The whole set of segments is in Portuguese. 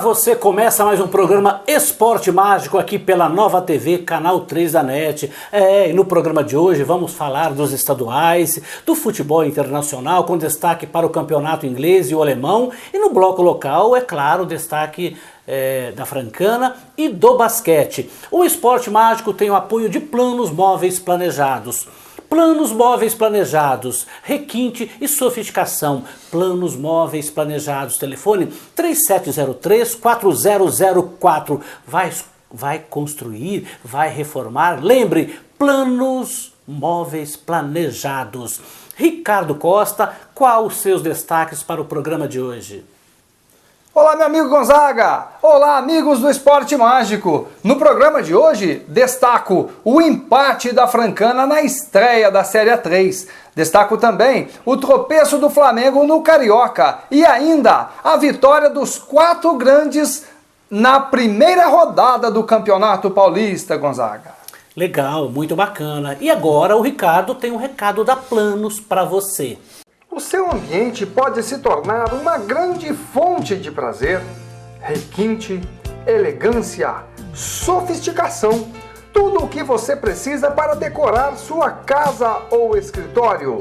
você, começa mais um programa Esporte Mágico aqui pela Nova TV, canal 3 da NET. E no programa de hoje vamos falar dos estaduais, do futebol internacional, com destaque para o campeonato inglês e o alemão. E no bloco local, é claro, destaque da francana e do basquete. O Esporte Mágico tem o apoio de Planos Móveis Planejados. Planos móveis planejados, requinte e sofisticação. Planos móveis planejados. Telefone 3703-4004. Vai construir, vai reformar. Lembre, Planos móveis planejados. Ricardo Costa, qual os seus destaques para o programa de hoje? Olá, meu amigo Gonzaga! Olá, amigos do Esporte Mágico! No programa de hoje, destaco o empate da Francana na estreia da Série A3. Destaco também o tropeço do Flamengo no Carioca e ainda a vitória dos 4 grandes na primeira rodada do Campeonato Paulista, Gonzaga. Legal, muito bacana. E agora o Ricardo tem um recado da Planos para você. O seu ambiente pode se tornar uma grande fonte de prazer, requinte, elegância, sofisticação, tudo o que você precisa para decorar sua casa ou escritório.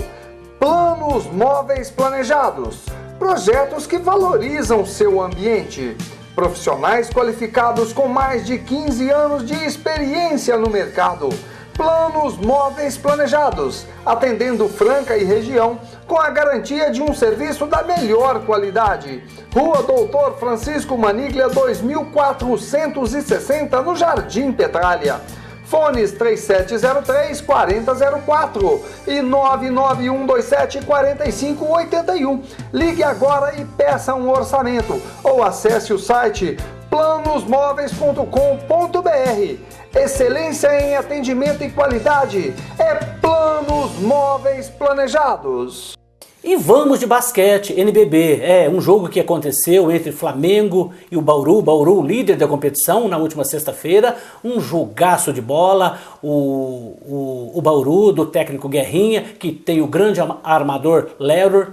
Planos móveis planejados, projetos que valorizam seu ambiente, profissionais qualificados com mais de 15 anos de experiência no mercado. Planos móveis planejados, atendendo Franca e região, com a garantia de um serviço da melhor qualidade. Rua Doutor Francisco Maniglia, 2460, no Jardim Petralha. Fones 3703-4004 e 99127-4581. Ligue agora e peça um orçamento ou acesse o site planosmóveis.com.br. Excelência em atendimento e qualidade é Planos Móveis Planejados. E vamos de basquete, NBB. Um jogo que aconteceu entre Flamengo e o Bauru, líder da competição, na última sexta-feira. Um jogaço de bola. O Bauru, do técnico Guerrinha, que tem o grande armador Leroy,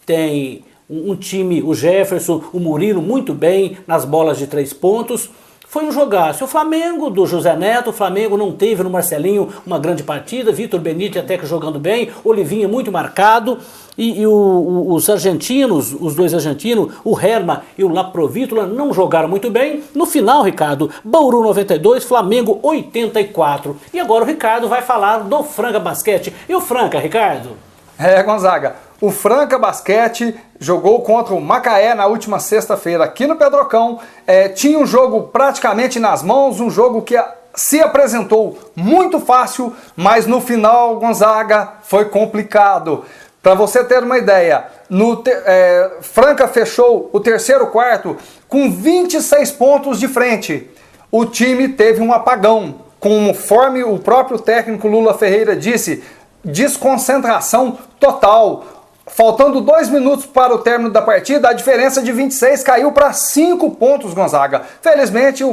tem um time, o Jefferson, o Murilo, muito bem nas bolas de 3 pontos. Foi um jogaço. O Flamengo, do José Neto, o Flamengo não teve no Marcelinho uma grande partida, Vitor Benite até que jogando bem, Olivinha muito marcado, e os argentinos, os dois argentinos, o Herma e o Laprovítula, não jogaram muito bem. No final, Ricardo, Bauru 92, Flamengo 84. E agora o Ricardo vai falar do Franca Basquete. E o Franca, Ricardo? Gonzaga, o Franca Basquete jogou contra o Macaé na última sexta-feira aqui no Pedrocão. Tinha um jogo praticamente nas mãos, um jogo que se apresentou muito fácil, mas no final, Gonzaga, foi complicado. Para você ter uma ideia, Franca fechou o terceiro quarto com 26 pontos de frente. O time teve um apagão, conforme o próprio técnico Lula Ferreira disse, desconcentração total. Faltando 2 minutos para o término da partida, a diferença de 26 caiu para 5 pontos, Gonzaga. Felizmente,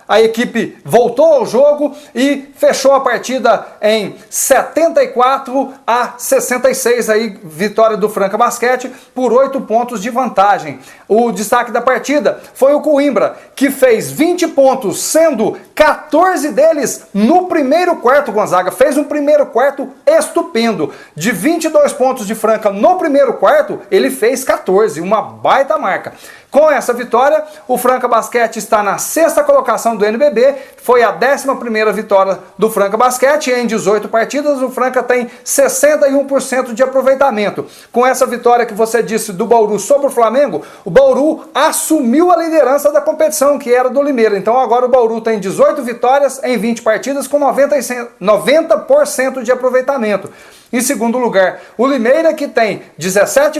a equipe voltou ao jogo e fechou a partida em 74-66, aí, vitória do Franca Basquete por 8 pontos de vantagem. O destaque da partida foi o Coimbra, que fez 20 pontos, sendo 14 deles no primeiro quarto, Gonzaga. Fez um primeiro quarto estupendo. De 22 pontos de Franca no primeiro quarto, ele fez 14, uma baita marca. Com essa vitória, o Franca Basquete está na 6ª colocação do NBB, foi a 11ª vitória do Franca Basquete, em 18 partidas o Franca tem 61% de aproveitamento. Com essa vitória que você disse do Bauru sobre o Flamengo, o Bauru assumiu a liderança da competição, que era do Limeira. Então agora o Bauru tem 18 vitórias em 20 partidas com 90% de aproveitamento. Em segundo lugar, o Limeira, que tem 17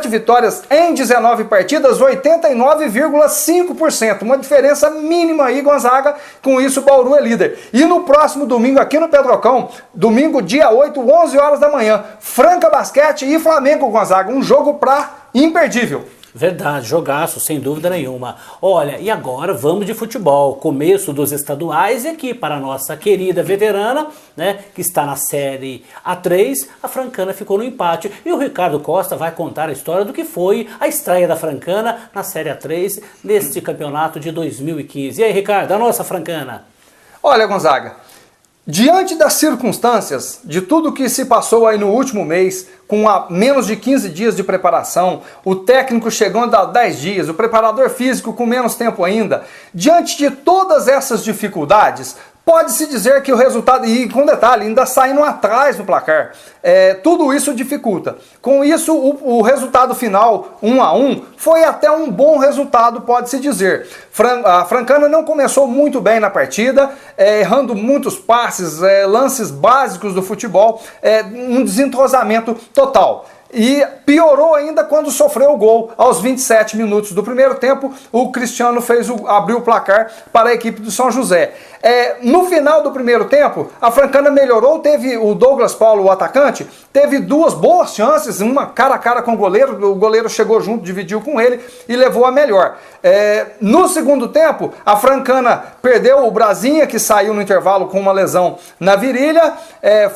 vitórias em 19 partidas, 89,5%. Uma diferença mínima aí, Gonzaga. Com isso, o Bauru é líder. E no próximo domingo, aqui no Pedrocão, domingo, dia 8, 11 horas da manhã, Franca Basquete e Flamengo, Gonzaga. Um jogo imperdível. Verdade, jogaço, sem dúvida nenhuma. Olha, e agora vamos de futebol. Começo dos estaduais e aqui para a nossa querida veterana, né, que está na Série A3, a Francana ficou no empate. E o Ricardo Costa vai contar a história do que foi a estreia da Francana na Série A3 neste campeonato de 2015. E aí, Ricardo, a nossa Francana? Olha, Gonzaga, diante das circunstâncias, de tudo que se passou aí no último mês, com menos de 15 dias de preparação, o técnico chegando a 10 dias, o preparador físico com menos tempo ainda, diante de todas essas dificuldades, pode-se dizer que o resultado, e com detalhe, ainda saindo atrás no placar, tudo isso dificulta. Com isso, o resultado final, 1-1, foi até um bom resultado, pode-se dizer. A Francana não começou muito bem na partida, errando muitos passes, lances básicos do futebol, um desentrosamento total. E piorou ainda quando sofreu o gol aos 27 minutos do primeiro tempo. O Cristiano abriu o placar para a equipe do São José. No final do primeiro tempo, a Francana melhorou, teve o Douglas Paulo, o atacante, teve duas boas chances, uma cara a cara com o goleiro chegou junto, dividiu com ele e levou a melhor. No segundo tempo, a Francana perdeu o Brasinha, que saiu no intervalo com uma lesão na virilha,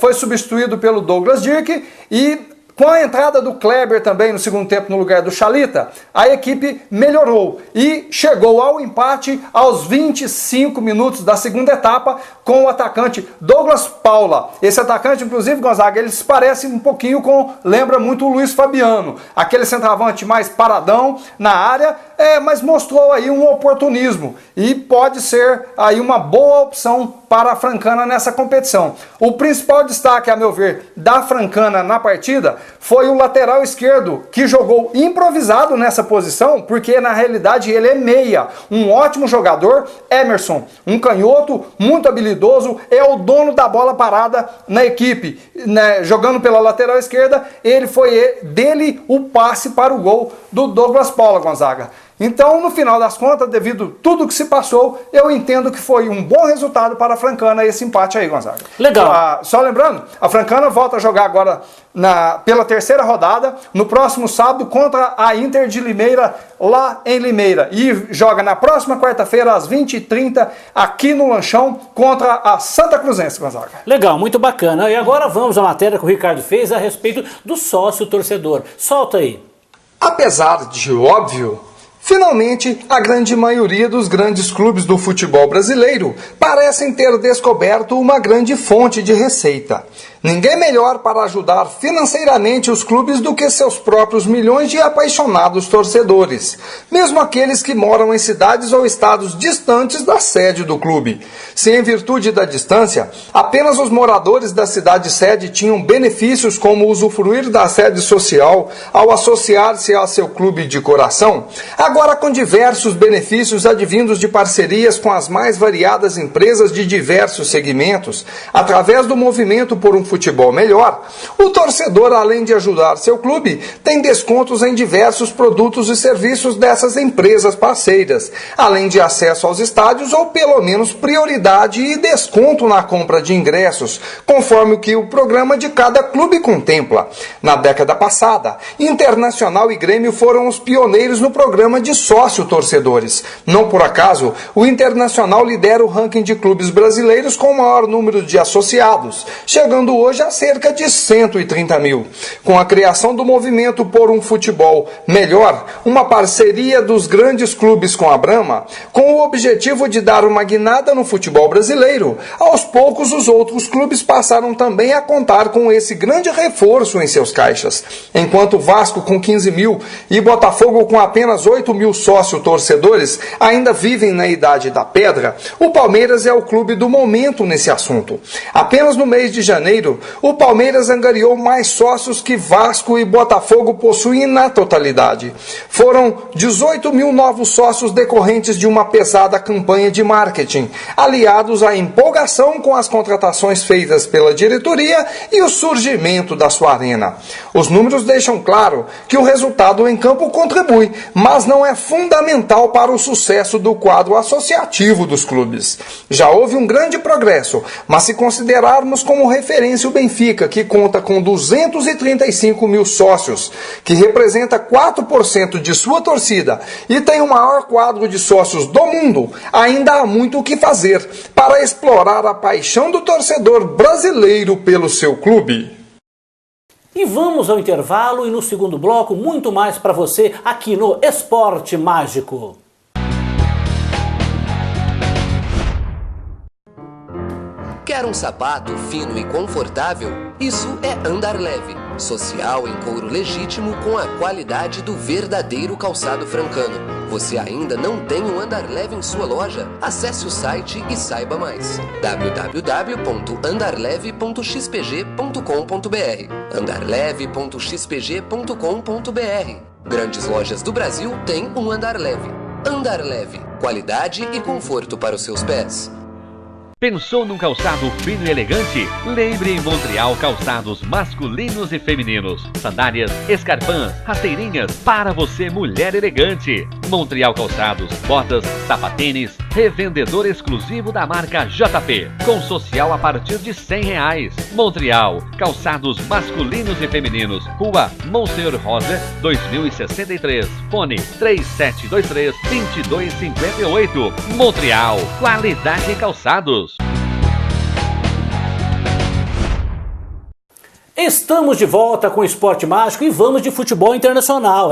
foi substituído pelo Douglas Dirk e com a entrada do Kleber também no segundo tempo no lugar do Chalita, a equipe melhorou e chegou ao empate aos 25 minutos da segunda etapa com o atacante Douglas Paula. Esse atacante, inclusive, Gonzaga, ele se parece um pouquinho lembra muito o Luiz Fabiano, aquele centroavante mais paradão na área, mas mostrou aí um oportunismo e pode ser aí uma boa opção para a Francana nessa competição. O principal destaque, a meu ver, da Francana na partida foi o lateral esquerdo, que jogou improvisado nessa posição, porque na realidade ele é meia, um ótimo jogador, Emerson, um canhoto muito habilidoso, é o dono da bola parada na equipe, né, jogando pela lateral esquerda, foi dele o passe para o gol do Douglas Paula, Gonzaga. Então, no final das contas, devido a tudo que se passou, eu entendo que foi um bom resultado para a Francana esse empate aí, Gonzaga. Legal. Só lembrando, a Francana volta a jogar agora pela terceira rodada, no próximo sábado, contra a Inter de Limeira, lá em Limeira. E joga na próxima quarta-feira, às 20h30, aqui no Lanchão, contra a Santa Cruzense, Gonzaga. Legal, muito bacana. E agora vamos à matéria que o Ricardo fez a respeito do sócio torcedor. Solta aí. Apesar de óbvio, finalmente, a grande maioria dos grandes clubes do futebol brasileiro parecem ter descoberto uma grande fonte de receita. Ninguém melhor para ajudar financeiramente os clubes do que seus próprios milhões de apaixonados torcedores, mesmo aqueles que moram em cidades ou estados distantes da sede do clube. Se em virtude da distância, apenas os moradores da cidade sede tinham benefícios como usufruir da sede social ao associar-se a seu clube de coração, agora com diversos benefícios advindos de parcerias com as mais variadas empresas de diversos segmentos, através do movimento por um futebol melhor, o torcedor, além de ajudar seu clube, tem descontos em diversos produtos e serviços dessas empresas parceiras, além de acesso aos estádios ou pelo menos prioridade e desconto na compra de ingressos, conforme o que o programa de cada clube contempla. Na década passada, Internacional e Grêmio foram os pioneiros no programa de sócio-torcedores. Não por acaso, o Internacional lidera o ranking de clubes brasileiros com o maior número de associados, chegando hoje a cerca de 130 mil. Com a criação do movimento por um futebol melhor, uma parceria dos grandes clubes com a Brahma, com o objetivo de dar uma guinada no futebol brasileiro, aos poucos os outros clubes passaram também a contar com esse grande reforço em seus caixas. Enquanto Vasco com 15 mil e Botafogo com apenas 8 mil sócio-torcedores ainda vivem na idade da pedra, o Palmeiras é o clube do momento nesse assunto. Apenas no mês de janeiro, o Palmeiras angariou mais sócios que Vasco e Botafogo possuem na totalidade. Foram 18 mil novos sócios decorrentes de uma pesada campanha de marketing, aliados à empolgação com as contratações feitas pela diretoria e o surgimento da sua arena. Os números deixam claro que o resultado em campo contribui, mas não não é fundamental para o sucesso do quadro associativo dos clubes. Já houve um grande progresso, mas se considerarmos como referência o Benfica, que conta com 235 mil sócios, que representa 4% de sua torcida e tem o maior quadro de sócios do mundo, ainda há muito o que fazer para explorar a paixão do torcedor brasileiro pelo seu clube. E vamos ao intervalo e no segundo bloco muito mais para você aqui no Esporte Mágico. Quer um sapato fino e confortável? Isso é Andar Leve. Social em couro legítimo com a qualidade do verdadeiro calçado francano. Você ainda não tem um Andar Leve em sua loja? Acesse o site e saiba mais. www.andarleve.xpg.com.br andarleve.xpg.com.br Grandes lojas do Brasil têm um Andar Leve. Andar Leve. Qualidade e conforto para os seus pés. Pensou num calçado fino e elegante? Lembre em Montreal calçados masculinos e femininos. Sandálias, escarpãs, rasteirinhas, para você mulher elegante. Montreal Calçados, botas, sapatênis, revendedor exclusivo da marca JP, com social a partir de R$100. Montreal, calçados masculinos e femininos. Rua Monsieur Rosa, 2063. Fone 3723-2258. Montreal, qualidade em calçados. Estamos de volta com o Esporte Mágico e vamos de futebol internacional.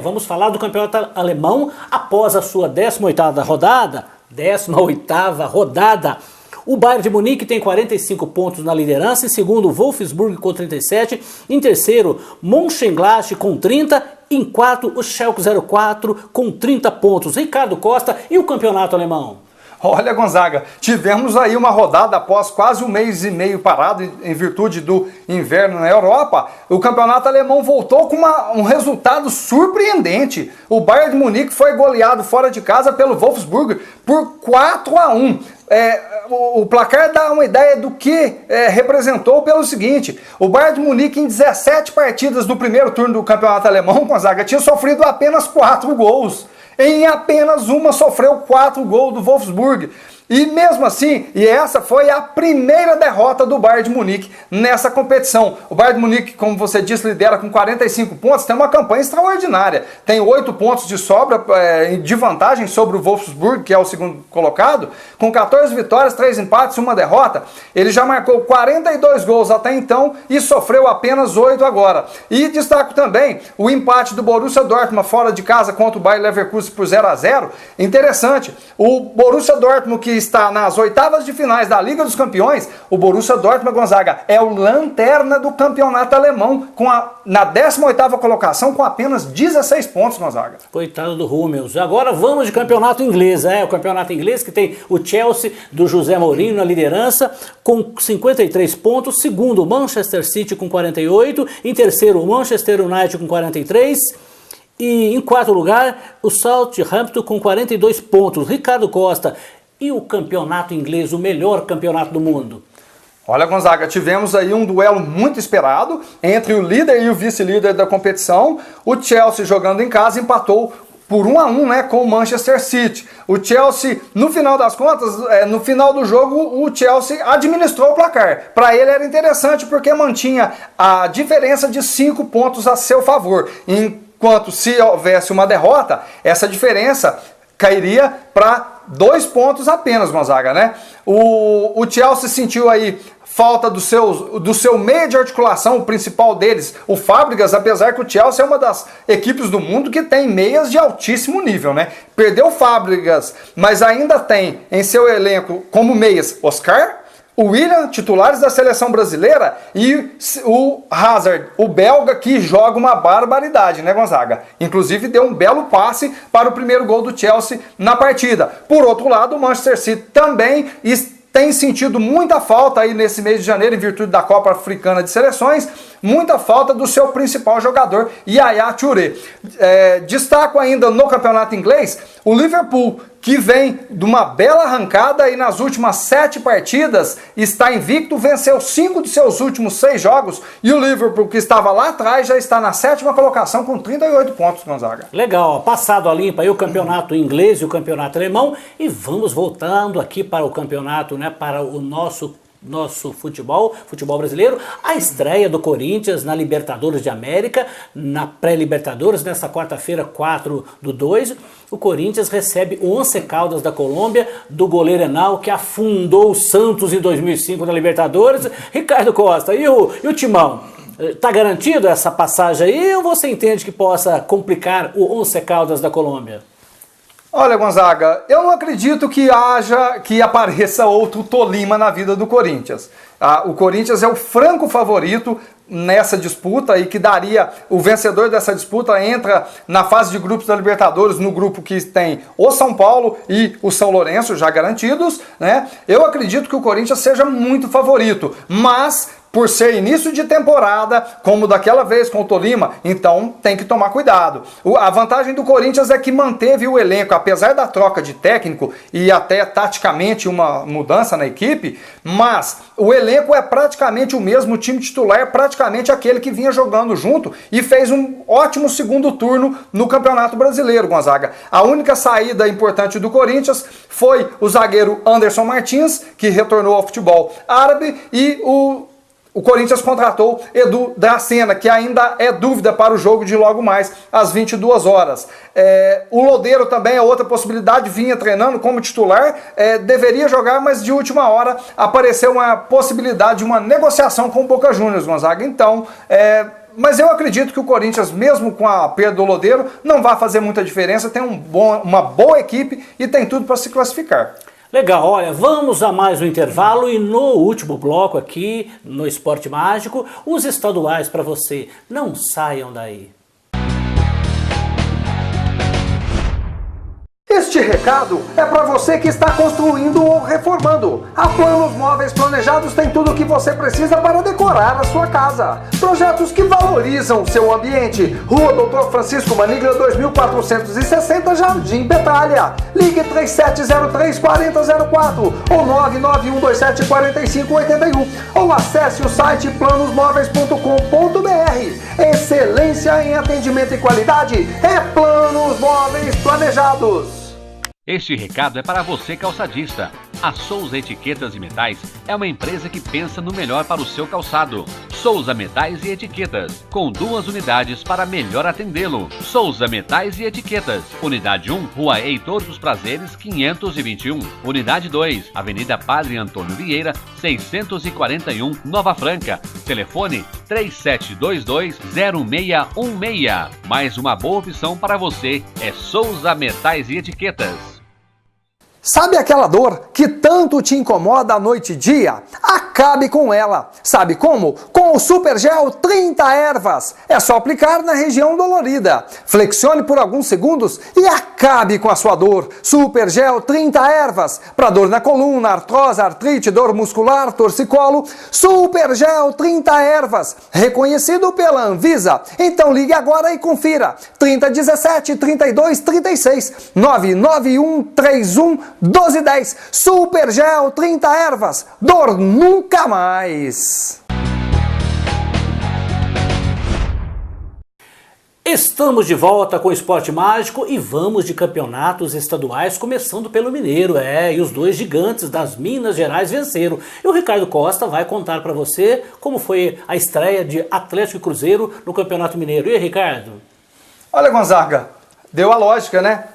Vamos falar do campeonato alemão após a sua 18ª rodada. 18ª rodada. O Bayern de Munique tem 45 pontos na liderança, em segundo o Wolfsburg com 37, em terceiro Mönchengladbach com 30, em quarto o Schalke 04 com 30 pontos. Ricardo Costa e o campeonato alemão. Olha, Gonzaga, tivemos aí uma rodada após quase um mês e meio parado em virtude do inverno na Europa. O campeonato alemão voltou com um resultado surpreendente. O Bayern de Munique foi goleado fora de casa pelo Wolfsburg por 4-1. O placar dá uma ideia do que representou pelo seguinte: o Bayern de Munique em 17 partidas do primeiro turno do campeonato alemão, Gonzaga, tinha sofrido apenas 4 gols. Em apenas uma sofreu 4 gols do Wolfsburg. E mesmo assim, essa foi a primeira derrota do Bayern de Munique nessa competição. O Bayern de Munique, como você disse, lidera com 45 pontos, tem uma campanha extraordinária. Tem 8 pontos de sobra, de vantagem sobre o Wolfsburg, que é o segundo colocado, com 14 vitórias, 3 empates e 1 derrota. Ele já marcou 42 gols até então e sofreu apenas 8 agora. E destaco também o empate do Borussia Dortmund fora de casa contra o Bayer Leverkusen por 0-0. Interessante, o Borussia Dortmund, que está nas oitavas de finais da Liga dos Campeões, o Borussia Dortmund, Gonzaga, é o lanterna do campeonato alemão, na 18ª colocação com apenas 16 pontos, Gonzaga. Coitado do Hummels. Agora vamos de campeonato inglês. O campeonato inglês que tem o Chelsea do José Mourinho na liderança com 53 pontos, segundo o Manchester City com 48, em terceiro o Manchester United com 43, e em quarto lugar o Southampton com 42 pontos. Ricardo Costa, e o campeonato inglês, o melhor campeonato do mundo? Olha, Gonzaga, tivemos aí um duelo muito esperado entre o líder e o vice-líder da competição. O Chelsea, jogando em casa, empatou por 1-1, com o Manchester City. O Chelsea, no final das contas, no final do jogo, o Chelsea administrou o placar. Para ele era interessante porque mantinha a diferença de 5 pontos a seu favor. Enquanto se houvesse uma derrota, essa diferença cairia para 2 pontos apenas, Gonzaga, né? O Chelsea sentiu aí falta do seu meio de articulação, o principal deles, o Fábricas, apesar que o Chelsea é uma das equipes do mundo que tem meias de altíssimo nível, né? Perdeu o Fábricas, mas ainda tem em seu elenco como meias Oscar, o Willian, titulares da seleção brasileira, e o Hazard, o belga, que joga uma barbaridade, né, Gonzaga? Inclusive deu um belo passe para o primeiro gol do Chelsea na partida. Por outro lado, o Manchester City também tem sentido muita falta aí nesse mês de janeiro, em virtude da Copa Africana de Seleções. muita falta do seu principal jogador, Yaya Touré. Destaco ainda no campeonato inglês o Liverpool, que vem de uma bela arrancada e nas últimas 7 partidas está invicto, venceu 5 de seus últimos 6 jogos, e o Liverpool, que estava lá atrás, já está na 7ª colocação com 38 pontos, Gonzaga. Legal, passado a limpa aí o campeonato inglês e o campeonato alemão, e vamos voltando aqui para o campeonato, né, para o nosso futebol brasileiro, a estreia do Corinthians na Libertadores de América, na pré-Libertadores, nessa quarta-feira, 4/2, o Corinthians recebe o Once Caldas da Colômbia, do goleiro Henao, que afundou o Santos em 2005 na Libertadores. Ricardo Costa, e o Timão? Tá garantido essa passagem aí, ou você entende que possa complicar o Once Caldas da Colômbia? Olha, Gonzaga, eu não acredito que apareça outro Tolima na vida do Corinthians. O Corinthians é o franco favorito nessa disputa, e que daria o vencedor dessa disputa entra na fase de grupos da Libertadores, no grupo que tem o São Paulo e o São Lourenço já garantidos, né? Eu acredito que o Corinthians seja muito favorito, mas por ser início de temporada, como daquela vez com o Tolima, então tem que tomar cuidado. A vantagem do Corinthians é que manteve o elenco, apesar da troca de técnico e até taticamente uma mudança na equipe, mas o elenco é praticamente o mesmo, o time titular é praticamente aquele que vinha jogando junto e fez um ótimo segundo turno no Campeonato Brasileiro, Gonzaga. A única saída importante do Corinthians foi o zagueiro Anderson Martins, que retornou ao futebol árabe, e o Corinthians contratou Edu Dracena, que ainda é dúvida para o jogo de logo mais, às 22 horas. O Lodeiro também é outra possibilidade, vinha treinando como titular, deveria jogar, mas de última hora apareceu uma possibilidade de uma negociação com o Boca Juniors, Gonzaga. Então, mas eu acredito que o Corinthians, mesmo com a perda do Lodeiro, não vai fazer muita diferença, tem uma boa equipe e tem tudo para se classificar. Legal, olha, vamos a mais um intervalo e no último bloco aqui, no Esporte Mágico, os estaduais para você. Não saiam daí. Este recado é para você que está construindo ou reformando. A Planos Móveis Planejados tem tudo o que você precisa para decorar a sua casa. Projetos que valorizam o seu ambiente. Rua Doutor Francisco Maniglia 2460, Jardim Petralha. Ligue 3703-4004 ou 99127-4581 ou acesse o site planosmóveis.com.br. Excelência em atendimento e qualidade é Planos Móveis Planejados. Este recado é para você, calçadista. A Souza Etiquetas e Metais é uma empresa que pensa no melhor para o seu calçado. Souza Metais e Etiquetas, com 2 unidades para melhor atendê-lo. Souza Metais e Etiquetas, Unidade 1, Rua Heitor dos Prazeres, 521. Unidade 2, Avenida Padre Antônio Vieira, 641, Nova Franca. Telefone 3722-0616. Mais uma boa opção para você é Souza Metais e Etiquetas. Sabe aquela dor que tanto te incomoda à noite e dia? Acabe com ela. Sabe como? Com o Super Gel 30 ervas. É só aplicar na região dolorida. Flexione por alguns segundos e acabe com a sua dor. Super Gel 30 ervas. Para dor na coluna, artrose, artrite, dor muscular, torcicolo. Super Gel 30 ervas. Reconhecido pela Anvisa. Então ligue agora e confira. 3017 32 36 991 31 1210, Super Gel 30 ervas, dor nunca mais. Estamos de volta com o Esporte Mágico e vamos de campeonatos estaduais, começando pelo Mineiro, e os 2 gigantes das Minas Gerais venceram. E o Ricardo Costa vai contar para você como foi a estreia de Atlético e Cruzeiro no Campeonato Mineiro. E aí, Ricardo? Olha, Gonzaga, deu a lógica, né?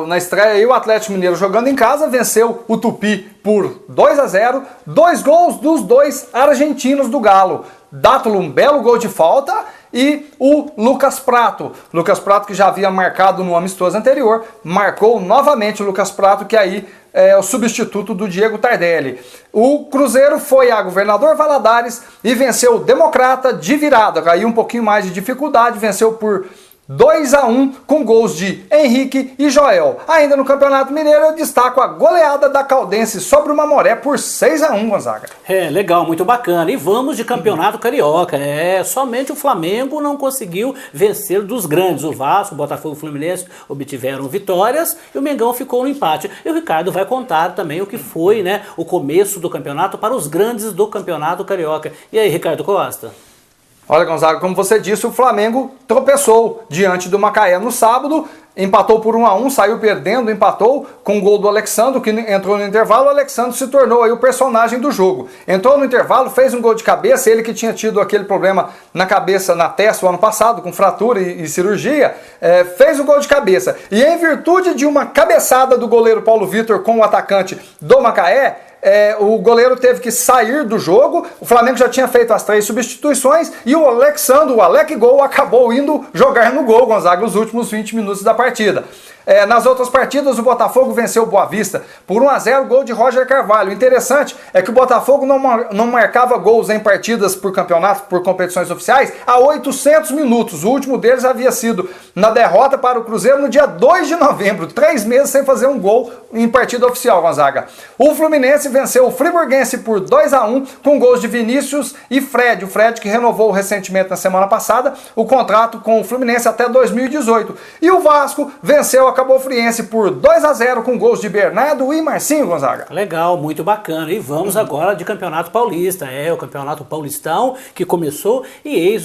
Na estreia aí, o Atlético Mineiro jogando em casa venceu o Tupi por 2-0, 2 gols dos 2 argentinos do Galo. Dátulo, um belo gol de falta, e o Lucas Prato. Lucas Prato, que já havia marcado no amistoso anterior, marcou novamente o Lucas Prato, que aí é o substituto do Diego Tardelli. O Cruzeiro foi a Governador Valadares e venceu o Democrata de virada. Aí um pouquinho mais de dificuldade, venceu por 2-1 com gols de Henrique e Joel. Ainda no Campeonato Mineiro eu destaco a goleada da Caldense sobre o Mamoré por 6-1, Gonzaga. Legal, muito bacana. E vamos de Campeonato Carioca. Somente o Flamengo não conseguiu vencer dos grandes. O Vasco, o Botafogo e o Fluminense obtiveram vitórias e o Mengão ficou no empate. E o Ricardo vai contar também o que foi, né, o começo do campeonato para os grandes do Campeonato Carioca. E aí, Ricardo Costa? Olha, Gonzaga, como você disse, o Flamengo tropeçou diante do Macaé no sábado, empatou por 1-1, saiu perdendo, empatou com o gol do Alexandro, que entrou no intervalo. O Alexandro se tornou aí o personagem do jogo. Entrou no intervalo, fez um gol de cabeça, ele que tinha tido aquele problema na cabeça, na testa o ano passado, com fratura e cirurgia, fez o gol de cabeça. E em virtude de uma cabeçada do goleiro Paulo Vitor com o atacante do Macaé, o goleiro teve que sair do jogo. O Flamengo já tinha feito as 3 substituições e o Alexandro, o Alec Gol, acabou indo jogar no gol, Gonzaga, os últimos 20 minutos da partida. Nas outras partidas, o Botafogo venceu o Boa Vista por 1-0, gol de Roger Carvalho. O interessante é que o Botafogo não marcava gols em partidas por campeonato, por competições oficiais, há 800 minutos. O último deles havia sido na derrota para o Cruzeiro no dia 2 de novembro, 3 meses sem fazer um gol em partida oficial, Gonzaga. O Fluminense venceu o Friburguense por 2-1, com gols de Vinícius e Fred. O Fred que renovou recentemente na semana passada o contrato com o Fluminense até 2018. E o Vasco venceu a Cabo Friense por 2-0 com gols de Bernardo e Marcinho, Gonzaga. Legal, muito bacana. E vamos agora de Campeonato Paulista. O Campeonato Paulistão que começou e eis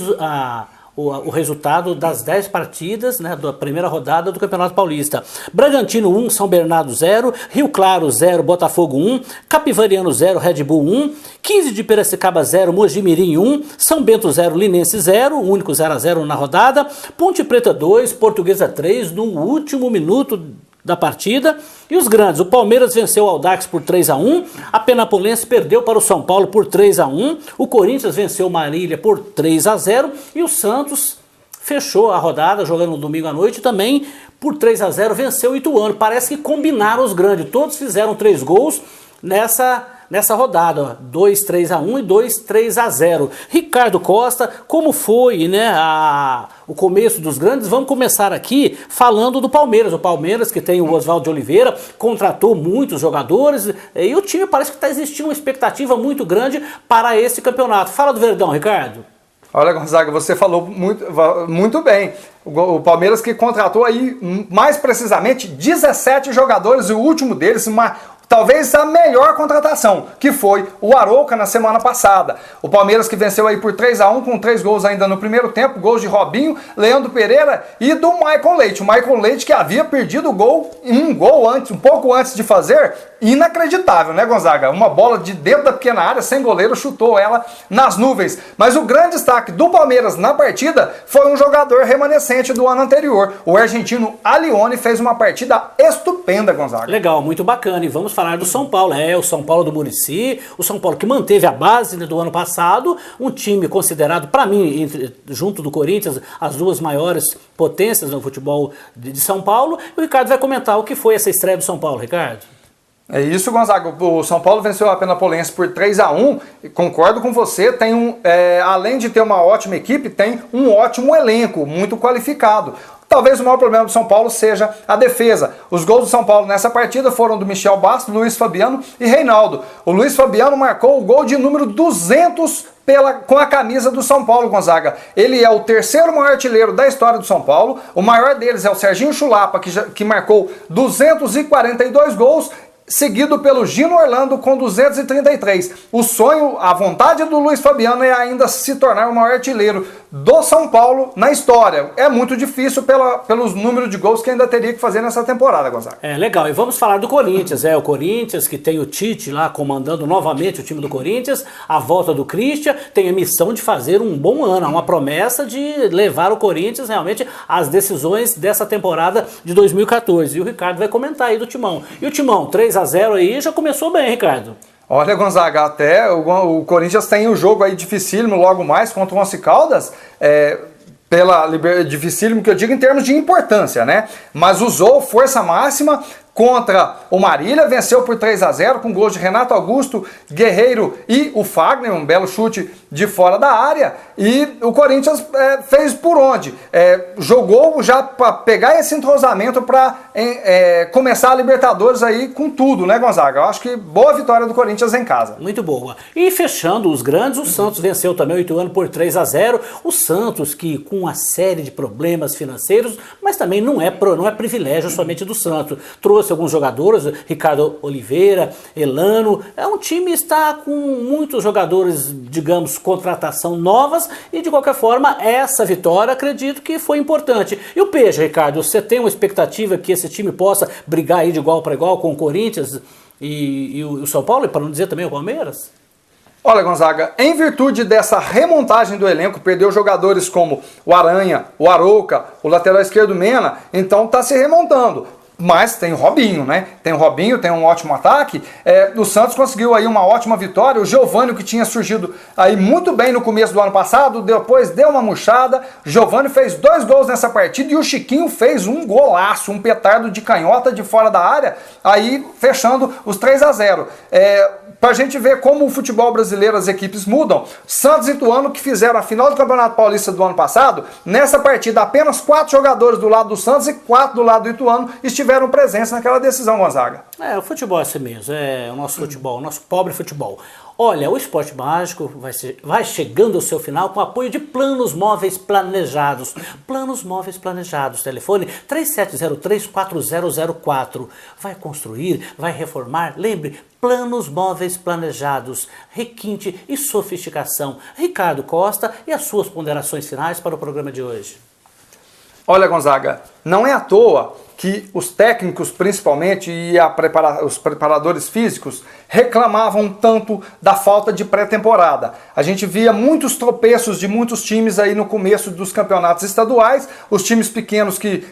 o resultado das 10 partidas, né, da primeira rodada do Campeonato Paulista. Bragantino 1, São Bernardo 0, Rio Claro 0, Botafogo 1, Capivariano 0, Red Bull 1, 15 de Piracicaba 0, Mojimirim 1, São Bento 0, Linense 0, o único 0-0 na rodada, Ponte Preta 2, Portuguesa 3, no último minuto da partida. E os grandes, o Palmeiras venceu o Audax por 3-1, a Penapolense perdeu para o São Paulo por 3-1, o Corinthians venceu o Marília por 3-0 e o Santos fechou a rodada jogando no domingo à noite também por 3-0, venceu o Ituano. Parece que combinaram os grandes, todos fizeram 3 gols nessa rodada, 2-3-1 e 2-3-0. Ricardo Costa, como foi, né, o começo dos grandes? Vamos começar aqui falando do Palmeiras. O Palmeiras, que tem o Oswaldo de Oliveira, contratou muitos jogadores e o time parece que está existindo uma expectativa muito grande para esse campeonato. Fala do Verdão, Ricardo. Olha, Gonzaga, você falou muito bem. O Palmeiras que contratou aí, mais precisamente, 17 jogadores, e o último deles, talvez a melhor contratação, que foi o Arouca na semana passada. O Palmeiras que venceu aí por 3-1, com 3 gols ainda no primeiro tempo, gols de Robinho, Leandro Pereira e do Maicon Leite. O Maicon Leite que havia perdido o gol, um pouco antes de fazer, inacreditável, né, Gonzaga? Uma bola de dentro da pequena área, sem goleiro, chutou ela nas nuvens. Mas o grande destaque do Palmeiras na partida foi um jogador remanescente do ano anterior. O argentino Alione fez uma partida estupenda, Gonzaga. Legal, muito bacana. E vamos falar do São Paulo. O São Paulo do Muricy, o São Paulo que manteve a base, né, do ano passado, um time considerado, para mim, junto do Corinthians, as 2 maiores potências no futebol de São Paulo. E o Ricardo vai comentar o que foi essa estreia do São Paulo, Ricardo. É isso, Gonzaga. O São Paulo venceu a Penapolense por 3-1. Concordo com você. Além de ter uma ótima equipe, tem um ótimo elenco, muito qualificado. Talvez o maior problema do São Paulo seja a defesa. Os gols do São Paulo nessa partida foram do Michel Bastos, Luiz Fabiano e Reinaldo. O Luiz Fabiano marcou o gol de número 200 com a camisa do São Paulo, Gonzaga. Ele é o 3º maior artilheiro da história do São Paulo. O maior deles é o Serginho Chulapa, que marcou 242 gols, seguido pelo Gino Orlando com 233. O sonho, a vontade do Luiz Fabiano é ainda se tornar o maior artilheiro do São Paulo na história. É muito difícil pelos números de gols que ainda teria que fazer nessa temporada, Gonzaga. Legal. E vamos falar do Corinthians. O Corinthians que tem o Tite lá comandando novamente o time do Corinthians, a volta do Christian, tem a missão de fazer um bom ano, uma promessa de levar o Corinthians realmente às decisões dessa temporada de 2014. E o Ricardo vai comentar aí do Timão. E o Timão, 3-0 aí, já começou bem, Ricardo. Olha, Gonzaga, até o Corinthians tem o jogo aí dificílimo logo mais contra o Once Caldas, dificílimo que eu digo em termos de importância, né? Mas usou força máxima, contra o Marília, venceu por 3-0 com gols de Renato Augusto, Guerreiro e o Fagner, um belo chute de fora da área. E o Corinthians fez por onde? Jogou já para pegar esse entrosamento para começar a Libertadores aí com tudo, né, Gonzaga? Eu acho que boa vitória do Corinthians em casa. Muito boa. E fechando os grandes, o Santos venceu também o Ituano por 3-0. O Santos, que com uma série de problemas financeiros, mas também não é privilégio somente do Santos. Trouxe alguns jogadores, Ricardo Oliveira, Elano. Um time que está com muitos jogadores, digamos, contratação novas, e de qualquer forma, essa vitória acredito que foi importante. E o Peixe, Ricardo, você tem uma expectativa que esse time possa brigar aí de igual para igual com o Corinthians e o São Paulo, e para não dizer também o Palmeiras? Olha, Gonzaga, em virtude dessa remontagem do elenco, perdeu jogadores como o Aranha, o Arouca, o lateral esquerdo Mena, então está se remontando. Mas tem o Robinho, né? Tem o Robinho, tem um ótimo ataque. O Santos conseguiu aí uma ótima vitória. O Giovânio, que tinha surgido aí muito bem no começo do ano passado, depois deu uma murchada. O Giovânio fez 2 gols nessa partida e o Chiquinho fez um golaço, um petardo de canhota de fora da área, aí fechando os 3-0. Pra gente ver como o futebol brasileiro, as equipes mudam. Santos e Ituano, que fizeram a final do Campeonato Paulista do ano passado, nessa partida apenas 4 jogadores do lado do Santos e 4 do lado do Ituano estiveram presentes naquela decisão, Gonzaga. O futebol é assim mesmo, é o nosso futebol, o nosso pobre futebol. Olha, o Esporte Mágico vai chegando ao seu final com apoio de Planos Móveis Planejados. Planos Móveis Planejados, telefone 3703-4004. Vai construir, vai reformar, lembre, Planos Móveis Planejados, requinte e sofisticação. Ricardo Costa e as suas ponderações finais para o programa de hoje. Olha, Gonzaga, não é à toa que os técnicos, principalmente, e os preparadores físicos reclamavam tanto da falta de pré-temporada. A gente via muitos tropeços de muitos times aí no começo dos campeonatos estaduais. Os times pequenos que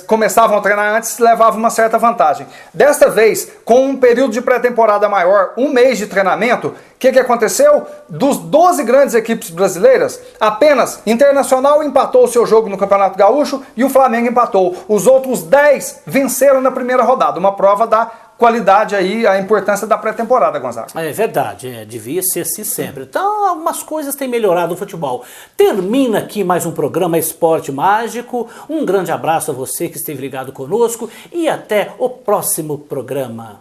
começavam a treinar antes levavam uma certa vantagem. Desta vez, com um período de pré-temporada maior, 1 mês de treinamento, o que aconteceu? Dos 12 grandes equipes brasileiras, apenas Internacional empatou o seu jogo no Campeonato Gaúcho e o Flamengo empatou. Os outros 10 venceram na primeira rodada, uma prova da qualidade aí, a importância da pré-temporada, Gonzaga. É verdade, devia ser assim sempre. Então, algumas coisas têm melhorado no futebol. Termina aqui mais um programa Esporte Mágico. Um grande abraço a você que esteve ligado conosco e até o próximo programa.